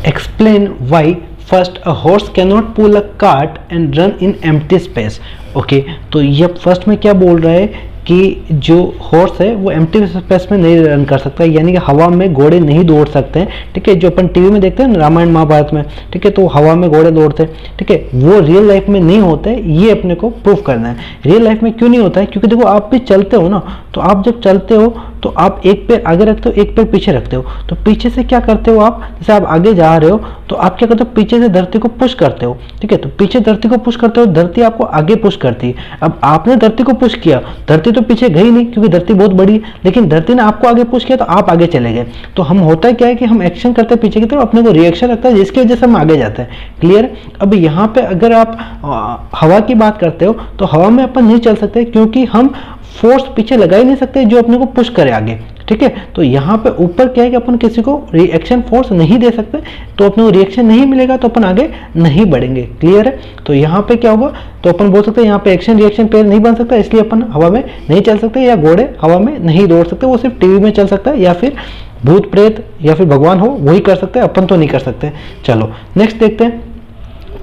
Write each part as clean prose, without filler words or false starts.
Explain why first a horse can not pull a cart and run in empty space. Okay, तो ये first में क्या बोल रहा है कि जो हॉर्स है वो एम्प्टी स्पेस में नहीं रन कर सकता, यानी कि हवा में घोड़े नहीं दौड़ सकते हैं। ठीक है, जो अपन टीवी में देखते हैं ना रामायण महाभारत में, ठीक है, तो हवा में घोड़े दौड़ते हैं। ठीक है, वो रियल लाइफ में नहीं होता है, ये अपने को प्रूफ करना है। रियल लाइफ में क्यों नहीं होता है? क्योंकि देखो आप भी चलते हो ना, तो आप जब चलते हो तो आप एक पैर आगे रखते हो, एक पैर पीछे रखते हो, तो पीछे से क्या करते हो आप, जैसे आप आगे जा रहे हो तो आप क्या करते हो, पीछे से धरती को पुश करते हो। ठीक है, तो पीछे धरती को पुश करते हो, धरती आपको आगे पुश करती है। अब आपने धरती को पुश किया, धरती तो पीछे गई नहीं क्योंकि धरती बहुत बड़ी है, लेकिन धरती ने आपको आगे पुश किया तो आप आगे चले गए। तो हम होता है क्या है कि हम एक्शन करते हैं पीछे की तरफ, अपने को रिएक्शन लगता है जिसकी वजह से हम आगे जाते हैं। क्लियर? अब यहाँ पे अगर आप हवा की बात करते हो तो हवा में अपन नहीं चल सकते क्योंकि हम फोर्स पीछे लगा ही नहीं सकते जो अपने को पुश करे आगे। ठीक है, तो यहाँ पे ऊपर क्या है कि अपन किसी को रिएक्शन फोर्स नहीं दे सकते, तो अपने को रिएक्शन नहीं मिलेगा तो अपन आगे नहीं बढ़ेंगे। क्लियर है? तो यहाँ पे क्या होगा, तो अपन बोल सकते हैं यहाँ पे एक्शन रिएक्शन पेयर नहीं बन सकता, इसलिए अपन हवा में नहीं चल सकते, या घोड़े हवा में नहीं दौड़ सकते, वो सिर्फ टीवी में चल सकता है, या फिर भूत प्रेत या फिर भगवान हो वही कर सकते हैं, अपन तो नहीं कर सकते। चलो नेक्स्ट देखते हैं।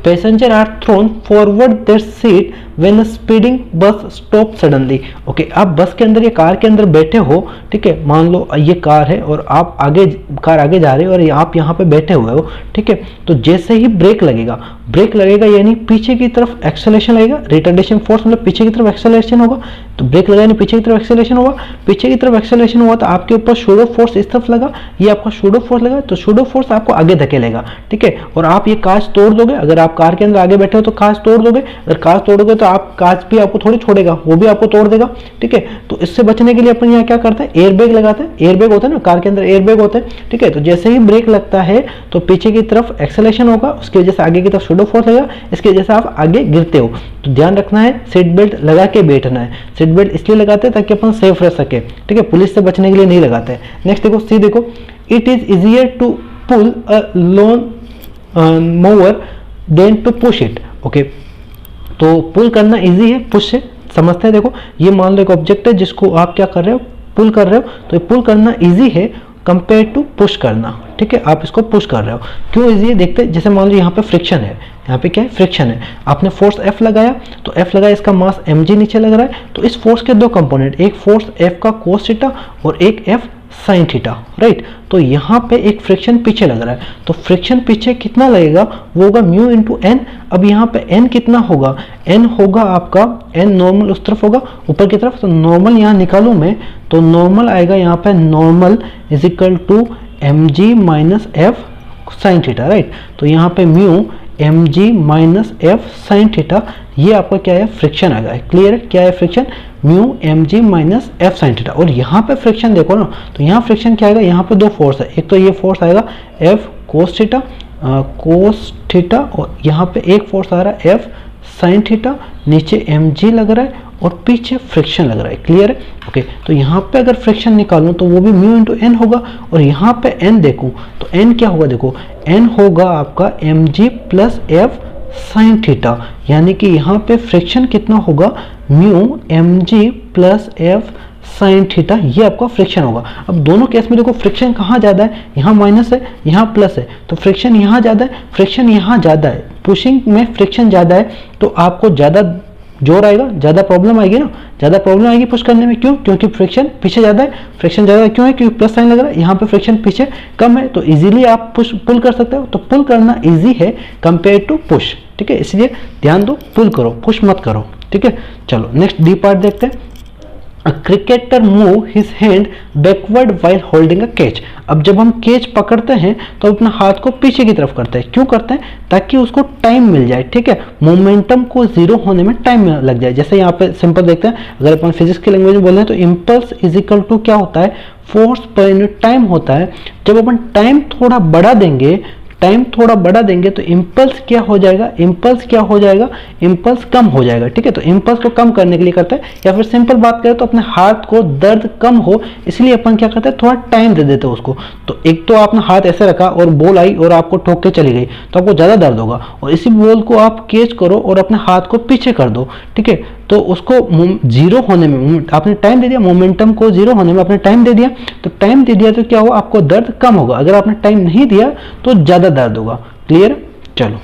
Passenger are thrown forward their seat when a speeding bus stop suddenly. Okay, आप बस के अंदर या कार के अंदर बैठे हो, ठीक है, मान लो ये कार है और आप आगे कार आगे जा रहे हो और आप यहाँ पे बैठे हुए हो। ठीक है, तो जैसे ही ब्रेक लगेगा यानी पीछे की तरफ एक्सेलरेशन लगेगा, रिटार्डेशन फोर्स मतलब पीछे की तरफ एक्सेलरेशन होगा, तो ब्रेक लगा यानी पीछे की तरफ एक्सेलरेशन होगा, पीछे की तरफ एक्सेलरेशन हुआ तो आपके ऊपर शूडो फोर्स इस तरफ लगा, ये आपका शूडो फोर्स लगा, तो शूडो फोर्स आपको आगे धकेलेगा। ठीक है, और आप ये कांच तोड़ दोगे, अगर आप कार के अंदर आगे बैठे हो तो कांच तोड़ दोगे, अगर कांच तोड़ोगे तो आप कांच भी आपको थोड़ी छोड़ेगा, वो भी आपको तोड़ देगा। ठीक है, तो इससे बचने के लिए अपन यहाँ क्या करते हैं, एयर बैग लगाते हैं। एयर बैग होता है ना, कार के अंदर एयर बैग होते हैं। ठीक है, तो जैसे ही ब्रेक लगता है तो पीछे की तरफ एक्सेलरेशन होगा, उसकी वजह से आगे की तरफ शूडो फोर्स लगेगा, इसकी वजह से आप आगे गिरते हो। तो ध्यान रखना है, सीट बेल्ट लगा के बैठना है। सीट बेल्ट इसलिए लगाते हैं ताकि अपन सेफ रह सके। ठीक है, पुलिस से बचने के लिए नहीं लगाते हैं। नेक्स्ट देखो, सी देखो, it is easier to pull a lawn mower than to push it. Okay, तो पुल करना इजी है पुश से, समझते हैं। देखो ये मान लो एक ऑब्जेक्ट है जिसको आप क्या कर रहे हो, पुल कर रहे हो, तो ये पुल करना इजी है कंपेयर टू पुश करना। ठीक है, आप इसको पुश कर रहे हो, क्यों इजी है देखते हैं। जैसे मान लो यहाँ पे फ्रिक्शन है, यहाँ पे क्या है, फ्रिक्शन है, आपने फोर्स F लगाया, तो F लगाया, इसका मास mg नीचे लग रहा है, तो इस फोर्स के दो कंपोनेंट, एक फोर्स F का कोस थीटा और एक F साइन थीटा, राइट। तो यहाँ पे एक फ्रिक्शन पीछे लग रहा है, तो फ्रिक्शन पीछे कितना लगेगा, वो होगा म्यू इंटू एन। अब यहाँ पे एन कितना होगा, एन होगा आपका, एन नॉर्मल उस तरफ होगा ऊपर की तरफ, तो नॉर्मल यहाँ निकालूं मैं, तो नॉर्मल आएगा यहाँ पे, normal is equal to m g minus F sine theta, right. तो यहाँ पे mu m g minus F sine theta, ये आपका क्या है, फ्रिक्शन आएगा। क्लियर है, क्या है friction, mu m g minus F sine theta. और यहाँ पे फ्रिक्शन देखो ना, तो यहाँ फ्रिक्शन क्या आएगा, यहाँ पे दो फोर्स है, एक तो ये फोर्स आएगा एफ कोस थीटा, और यहाँ पे एक फोर्स आ रहा है एफ साइन थीटा, नीचे एम जी लग रहा है और पीछे फ्रिक्शन लग रहा है। क्लियर है, ओके। तो यहाँ पे अगर फ्रिक्शन निकालूं तो वो भी म्यू इंटू एन होगा, और यहाँ पे एन देखूं तो एन क्या होगा, देखो एन होगा आपका m g plus F sine theta, यानी कि यहाँ पे फ्रिक्शन कितना होगा, mu m g plus F sine theta, ये आपका फ्रिक्शन होगा। अब दोनों केस में देखो फ्रिक्शन कहाँ ज़्यादा है, यहाँ माइनस है, यहाँ प्लस है, तो फ्रिक्शन यहाँ ज़्यादा है, फ्रिक्शन यहाँ ज़्यादा है, पुशिंग में फ्रिक्शन ज़्यादा है, तो आपको ज़्यादा जोर आएगा, ज़्यादा प्रॉब्लम आएगी ना, ज़्यादा प्रॉब्लम आएगी पुश करने में। क्यों, क्योंकि फ्रिक्शन पीछे ज़्यादा है, फ्रिक्शन ज़्यादा क्यों है, क्योंकि प्लस साइन लग रहा है, यहाँ पे फ्रिक्शन पीछे कम है, तो इजीली आप पुश पुल कर सकते हो। तो पुल करना इजी है कंपेयर टू पुश, ठीक है, इसलिए ध्यान दो, पुल करो, पुश मत करो, ठीक है। चलो नेक्स्ट डी पार्ट देखते हैं। A cricketer move his hand backward while holding a catch। अब जब हम कैच पकड़ते हैं तो अपना हाथ को पीछे की तरफ करते हैं, क्यों करते हैं, ताकि उसको टाइम मिल जाए, ठीक है, मोमेंटम को जीरो होने में टाइम लग जाए। जैसे यहाँ पे सिंपल देखते हैं, अगर अपन फिजिक्स की लैंग्वेज में बोल रहे हैं तो इम्पल्स इज इक्वल टू क्या होता है, फोर्स पर यूनिट टाइम होता है। जब अपन टाइम थोड़ा बढ़ा देंगे, टाइम थोड़ा बढ़ा देंगे तो इम्पल्स क्या हो जाएगा, इम्पल्स क्या हो जाएगा, इम्पल्स कम हो जाएगा, ठीक है। तो इम्पल्स को कम करने के लिए करते हैं, या फिर सिंपल बात करें तो अपने हाथ को दर्द कम हो इसलिए अपन क्या करते हैं, थोड़ा टाइम दे देते हैं उसको। तो एक तो आपने हाथ ऐसे रखा और बॉल आई और आपको ठोक के चली गई तो आपको ज़्यादा दर्द होगा, और इसी बॉल को आप कैच करो और अपने हाथ को पीछे कर दो, ठीक है, तो उसको जीरो होने में आपने टाइम दे दिया, मोमेंटम को जीरो होने में आपने टाइम दे दिया, तो टाइम दे दिया तो क्या होगा, आपको दर्द कम होगा। अगर आपने टाइम नहीं दिया तो ज्यादा दर्द होगा। क्लियर? चलो